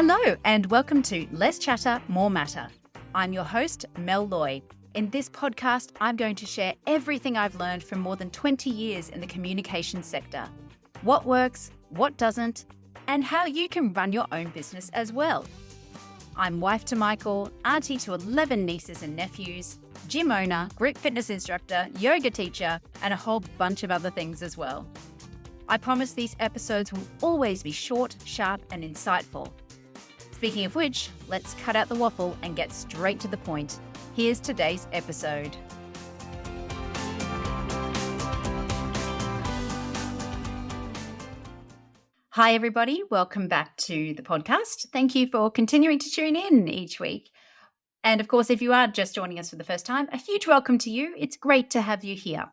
Hello and welcome to Less Chatter, More Matter. I'm your host, Mel Loy. In this podcast, I'm going to share everything I've learned from more than 20 years in the communications sector. What works, what doesn't, and how you can run your own business as well. I'm wife to Michael, auntie to 11 nieces and nephews, gym owner, group fitness instructor, yoga teacher, and a whole bunch of other things as well. I promise these episodes will always be short, sharp, and insightful. Speaking of which, let's cut out the waffle and get straight to the point. Here's today's episode. Hi, everybody. Welcome back to the podcast. Thank you for continuing to tune in each week. And of course, if you are just joining us for the first time, a huge welcome to you. It's great to have you here.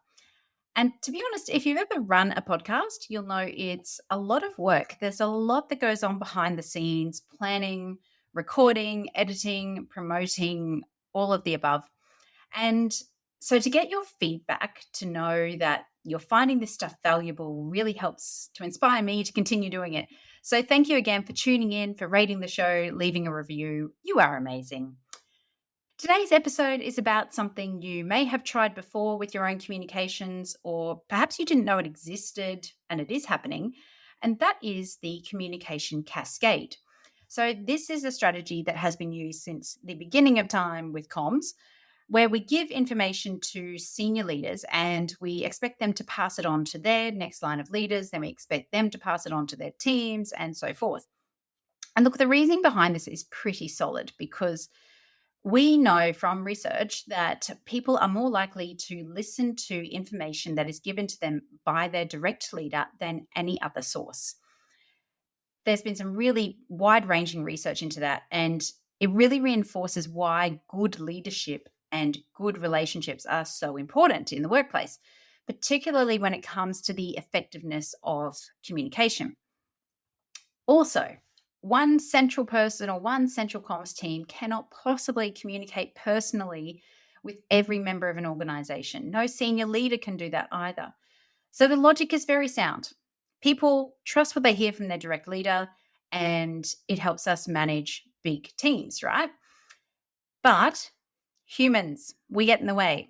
And to be honest, if you've ever run a podcast, you'll know it's a lot of work. There's a lot that goes on behind the scenes, planning, recording, editing, promoting, all of the above. And so to get your feedback, to know that you're finding this stuff valuable really helps to inspire me to continue doing it. So thank you again for tuning in, for rating the show, leaving a review. You are amazing. Today's episode is about something you may have tried before with your own communications, or perhaps you didn't know it existed and it is happening, and that is the communication cascade. So this is a strategy that has been used since the beginning of time with comms, where we give information to senior leaders and we expect them to pass it on to their next line of leaders, then we expect them to pass it on to their teams and so forth. And look, the reasoning behind this is pretty solid because we know from research that people are more likely to listen to information that is given to them by their direct leader than any other source. There's been some really wide-ranging research into that, and it really reinforces why good leadership and good relationships are so important in the workplace, particularly when it comes to the effectiveness of communication. Also, one central person or one central comms team cannot possibly communicate personally with every member of an organization. No senior leader can do that either. So the logic is very sound. People trust what they hear from their direct leader, and it helps us manage big teams, right? But humans, we get in the way,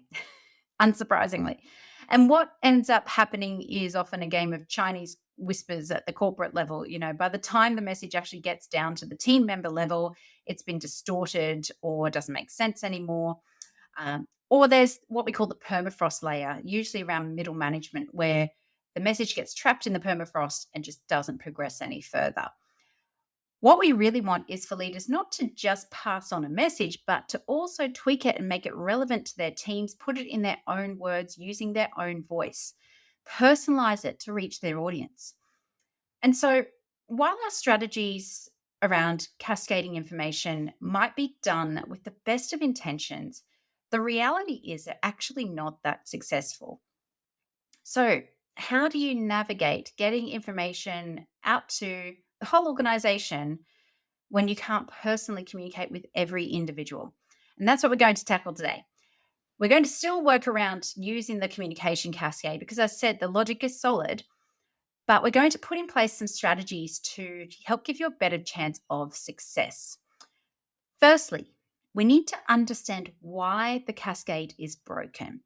unsurprisingly. And what ends up happening is often a game of Chinese whispers at the corporate level. You know, by the time the message actually gets down to the team member level, it's been distorted or doesn't make sense anymore. Or there's what we call the permafrost layer, usually around middle management, where the message gets trapped in the permafrost and just doesn't progress any further. What we really want is for leaders not to just pass on a message, but to also tweak it and make it relevant to their teams, put it in their own words, using their own voice, personalize it to reach their audience. And so while our strategies around cascading information might be done with the best of intentions, the reality is they're actually not that successful. So how do you navigate getting information out to the whole organization when you can't personally communicate with every individual? And that's what we're going to tackle today. We're going to still work around using the communication cascade because, as I said, the logic is solid, but we're going to put in place some strategies to help give you a better chance of success. Firstly, we need to understand why the cascade is broken,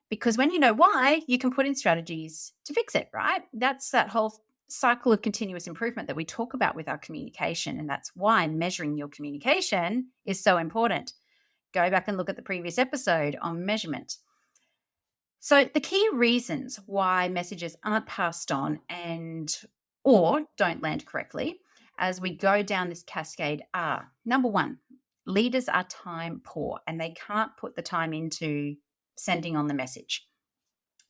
because when you know why, you can put in strategies to fix it, right? That's that whole cycle of continuous improvement that we talk about with our communication, and that's why measuring your communication is so important. Go back and look at the previous episode on measurement. So the key reasons why messages aren't passed on or don't land correctly as we go down this cascade are, number one, leaders are time poor and they can't put the time into sending on the message.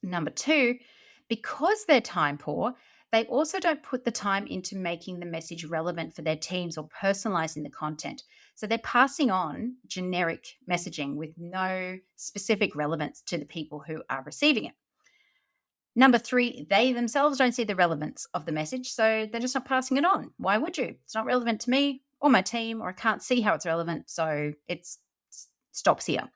Number two, because they're time poor, they also don't put the time into making the message relevant for their teams or personalizing the content. So they're passing on generic messaging with no specific relevance to the people who are receiving it. Number three, they themselves don't see the relevance of the message, so they're just not passing it on. Why would you? It's not relevant to me or my team, or I can't see how it's relevant, so it stops here.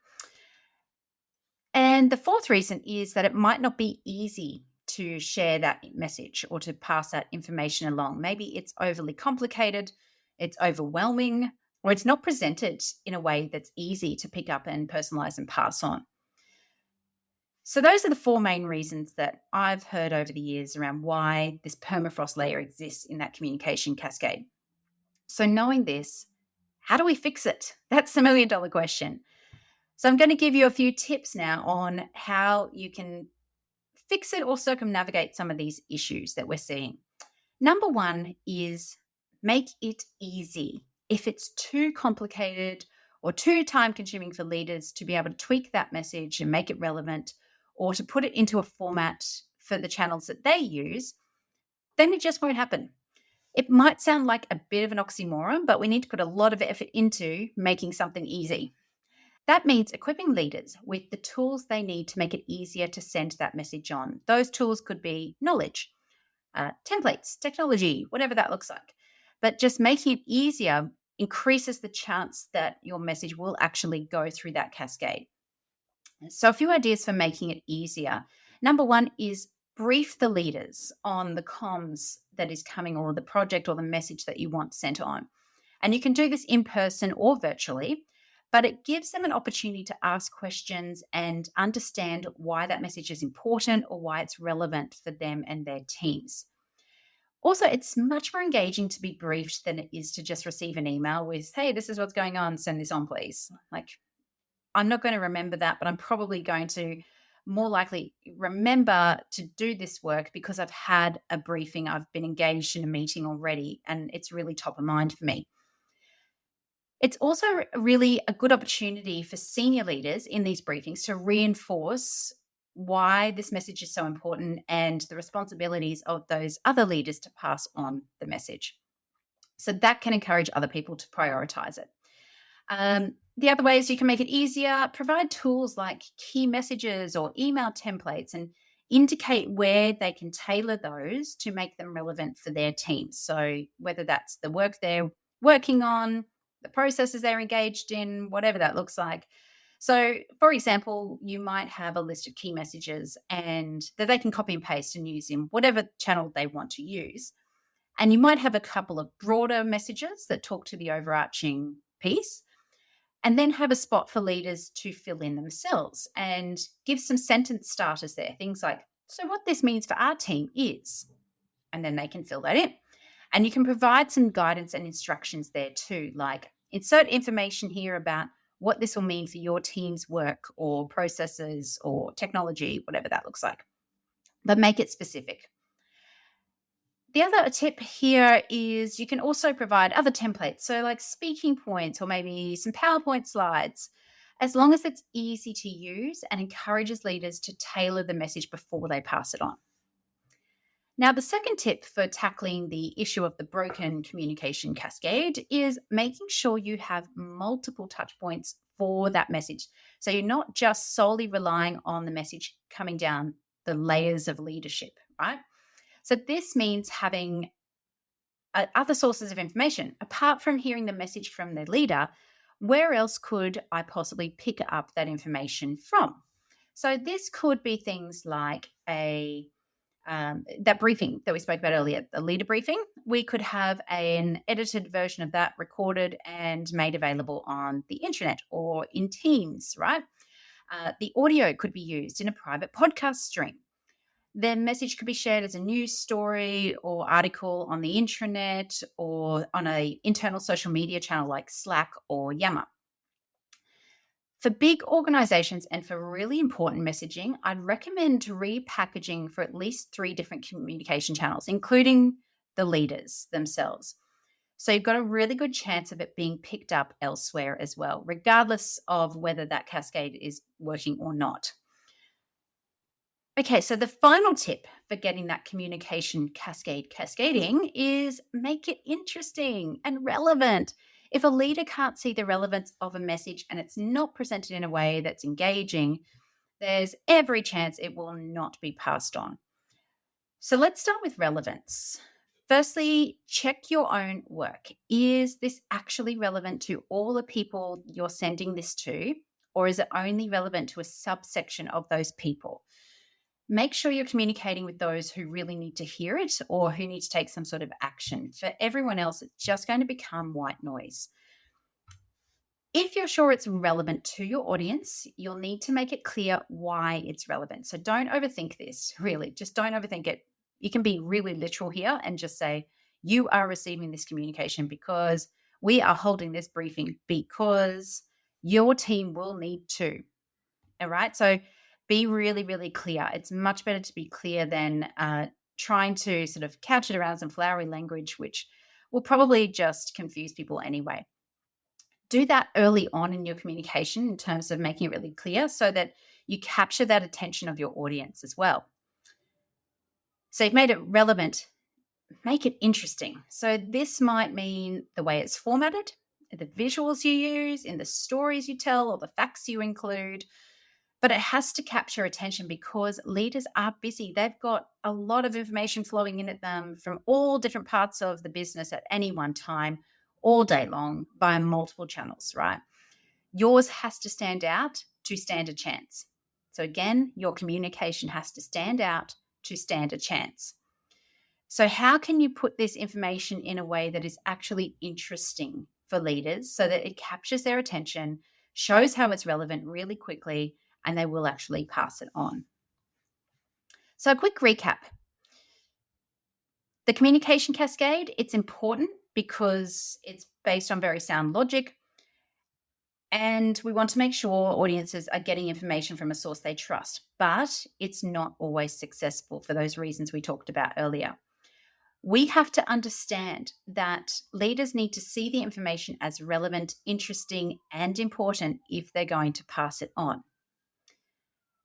And the fourth reason is that it might not be easy to share that message or to pass that information along. Maybe it's overly complicated. it's overwhelming, or it's not presented in a way that's easy to pick up and personalize and pass on. So those are the four main reasons that I've heard over the years around why this permafrost layer exists in that communication cascade. So knowing this, how do we fix it? That's the million-dollar question. So I'm going to give you a few tips now on how you can fix it or circumnavigate some of these issues that we're seeing. Number one is make it easy. If it's too complicated or too time-consuming for leaders to be able to tweak that message and make it relevant, or to put it into a format for the channels that they use, then it just won't happen. It might sound like a bit of an oxymoron, but we need to put a lot of effort into making something easy. That means equipping leaders with the tools they need to make it easier to send that message on. Those tools could be knowledge, templates, technology, whatever that looks like. But just making it easier increases the chance that your message will actually go through that cascade. So a few ideas for making it easier. Number one is brief the leaders on the comms that is coming, or the project or the message that you want sent on. And you can do this in person or virtually, but it gives them an opportunity to ask questions and understand why that message is important or why it's relevant for them and their teams. Also, it's much more engaging to be briefed than it is to just receive an email with, hey, this is what's going on, send this on, please. Like, I'm not going to remember that, but I'm probably going to more likely remember to do this work because I've had a briefing, I've been engaged in a meeting already, and it's really top of mind for me. It's also really a good opportunity for senior leaders in these briefings to reinforce why this message is so important and the responsibilities of those other leaders to pass on the message. So that can encourage other people to prioritize it. The other ways you can make it easier, provide tools like key messages or email templates and indicate where they can tailor those to make them relevant for their team. So whether that's the work they're working on, the processes they're engaged in, whatever that looks like. So, for example, you might have a list of key messages and that they can copy and paste and use in whatever channel they want to use. And you might have a couple of broader messages that talk to the overarching piece, and then have a spot for leaders to fill in themselves and give some sentence starters there. Things like, so what this means for our team is, and then they can fill that in. And you can provide some guidance and instructions there too, like insert information here about what this will mean for your team's work or processes or technology, whatever that looks like. But make it specific. The other tip here is you can also provide other templates, so like speaking points or maybe some PowerPoint slides, as long as it's easy to use and encourages leaders to tailor the message before they pass it on. Now, the second tip for tackling the issue of the broken communication cascade is making sure you have multiple touch points for that message. So you're not just solely relying on the message coming down the layers of leadership, right? So this means having other sources of information. Apart from hearing the message from the leader, where else could I possibly pick up that information from? So this could be things like that briefing that we spoke about earlier, the leader briefing. We could have an edited version of that recorded and made available on the internet or in Teams, right? The audio could be used in a private podcast stream. Their message could be shared as a news story or article on the intranet or on an internal social media channel like Slack or Yammer. For big organizations and for really important messaging, I'd recommend repackaging for at least 3 different communication channels, including the leaders themselves. So you've got a really good chance of it being picked up elsewhere as well, regardless of whether that cascade is working or not. Okay, so the final tip for getting that communication cascading is make it interesting and relevant. If a leader can't see the relevance of a message and it's not presented in a way that's engaging, there's every chance it will not be passed on. So let's start with relevance. Firstly, check your own work. Is this actually relevant to all the people you're sending this to, or is it only relevant to a subsection of those people? Make sure you're communicating with those who really need to hear it or who need to take some sort of action. For everyone else, it's just going to become white noise. If you're sure it's relevant to your audience, you'll need to make it clear why it's relevant. So don't overthink this, really. Just don't overthink it. You can be really literal here and just say, you are receiving this communication because we are holding this briefing because your team will need to. All right. So be really, really clear. It's much better to be clear than trying to sort of couch it around some flowery language, which will probably just confuse people anyway. Do that early on in your communication in terms of making it really clear so that you capture that attention of your audience as well. So you've made it relevant, make it interesting. So this might mean the way it's formatted, the visuals you use, in the stories you tell, or the facts you include. But it has to capture attention because leaders are busy. They've got a lot of information flowing in at them from all different parts of the business at any one time, all day long, via multiple channels, right? Yours has to stand out to stand a chance. So again, your communication has to stand out to stand a chance. So how can you put this information in a way that is actually interesting for leaders so that it captures their attention, shows how it's relevant really quickly, and they will actually pass it on? So a quick recap. The communication cascade, it's important because it's based on very sound logic, and we want to make sure audiences are getting information from a source they trust, but it's not always successful for those reasons we talked about earlier. We have to understand that leaders need to see the information as relevant, interesting, and important if they're going to pass it on.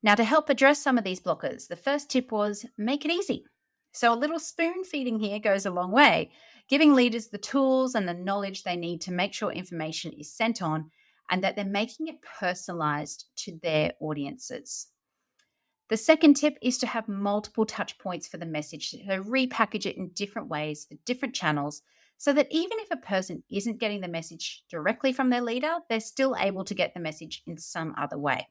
Now, to help address some of these blockers, the first tip was make it easy. So a little spoon feeding here goes a long way, giving leaders the tools and the knowledge they need to make sure information is sent on and that they're making it personalized to their audiences. The second tip is to have multiple touch points for the message, so repackage it in different ways for different channels so that even if a person isn't getting the message directly from their leader, they're still able to get the message in some other way.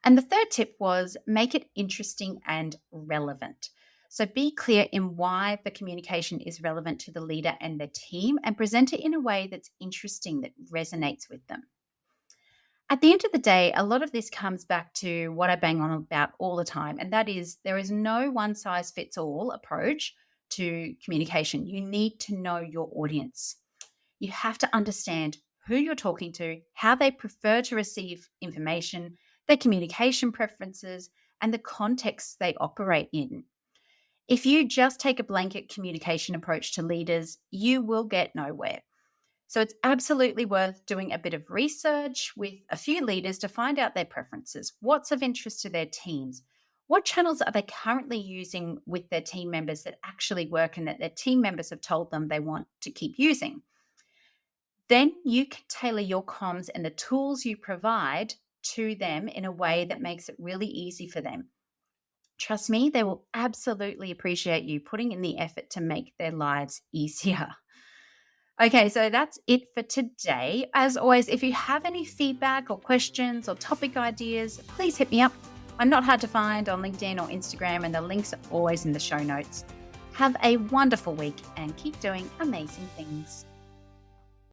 And the third tip was make it interesting and relevant. So be clear in why the communication is relevant to the leader and their team and present it in a way that's interesting, that resonates with them. At the end of the day, a lot of this comes back to what I bang on about all the time, and that is there is no one-size-fits-all approach to communication. You need to know your audience. You have to understand who you're talking to, how they prefer to receive information, their communication preferences, and the contexts they operate in. If you just take a blanket communication approach to leaders, you will get nowhere. So it's absolutely worth doing a bit of research with a few leaders to find out their preferences. What's of interest to their teams? What channels are they currently using with their team members that actually work and that their team members have told them they want to keep using? Then you can tailor your comms and the tools you provide to them in a way that makes it really easy for them. Trust me, they will absolutely appreciate you putting in the effort to make their lives easier. Okay, so that's it for today. As always, if you have any feedback or questions or topic ideas, please hit me up. I'm not hard to find on LinkedIn or Instagram, and the links are always in the show notes. Have a wonderful week and keep doing amazing things.